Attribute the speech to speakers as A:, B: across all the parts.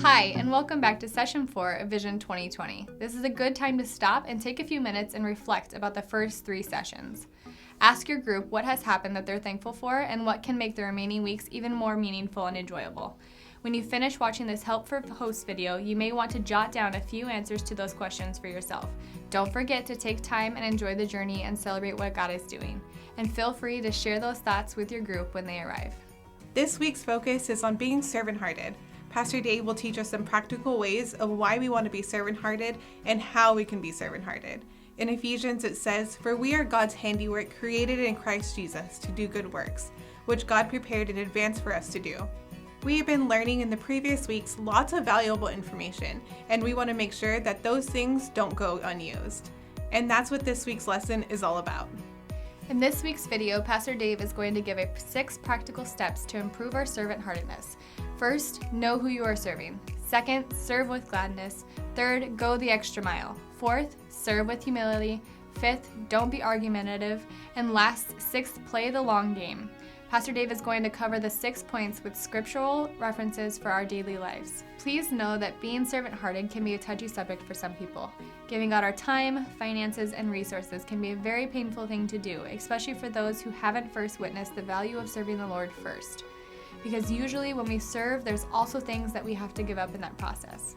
A: Hi, and welcome back to Session 4 of Vision 2020. This is a good time to stop and take a few minutes and reflect about the first 3 sessions. Ask your group what has happened that they're thankful for and what can make the remaining weeks even more meaningful and enjoyable. When you finish watching this Help for Hosts video, you may want to jot down a few answers to those questions for yourself. Don't forget to take time and enjoy the journey and celebrate what God is doing. And feel free to share those thoughts with your group when they arrive.
B: This week's focus is on being servant-hearted. Pastor Dave will teach us some practical ways of why we want to be servant-hearted and how we can be servant-hearted. In Ephesians it says, "For we are God's handiwork, created in Christ Jesus to do good works, which God prepared in advance for us to do." We have been learning in the previous weeks lots of valuable information, and we want to make sure that those things don't go unused. And that's what this week's lesson is all about.
A: In this week's video, Pastor Dave is going to give 6 practical steps to improve our servant-heartedness. First, know who you are serving. Second, serve with gladness. Third, go the extra mile. Fourth, serve with humility. Fifth, don't be argumentative. And last, 6th, play the long game. Pastor Dave is going to cover the 6 points with scriptural references for our daily lives. Please know that being servant-hearted can be a touchy subject for some people. Giving out our time, finances, and resources can be a very painful thing to do, especially for those who haven't first witnessed the value of serving the Lord first. Because usually when we serve, there's also things that we have to give up in that process.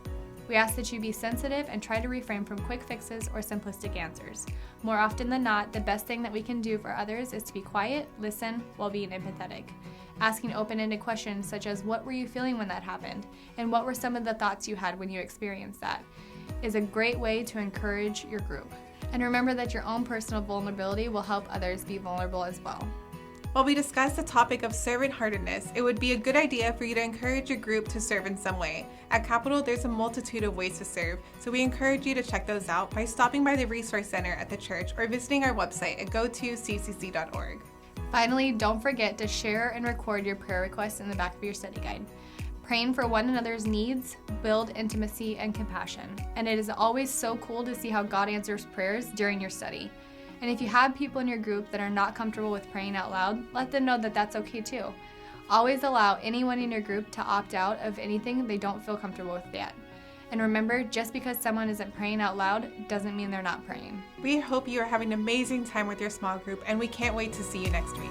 A: We ask that you be sensitive and try to refrain from quick fixes or simplistic answers. More often than not, the best thing that we can do for others is to be quiet, listen, while being empathetic. Asking open-ended questions such as, what were you feeling when that happened? And what were some of the thoughts you had when you experienced that? Is a great way to encourage your group. And remember that your own personal vulnerability will help others be vulnerable as well.
B: While we discuss the topic of servant-heartedness, it would be a good idea for you to encourage your group to serve in some way. At Capital, there's a multitude of ways to serve, so we encourage you to check those out by stopping by the Resource Center at the church or visiting our website at go2ccc.org.
A: Finally, don't forget to share and record your prayer requests in the back of your study guide. Praying for one another's needs build intimacy and compassion, and it is always so cool to see how God answers prayers during your study. And if you have people in your group that are not comfortable with praying out loud, let them know that that's okay too. Always allow anyone in your group to opt out of anything they don't feel comfortable with yet. And remember, just because someone isn't praying out loud doesn't mean they're not praying.
B: We hope you are having an amazing time with your small group, and we can't wait to see you next week.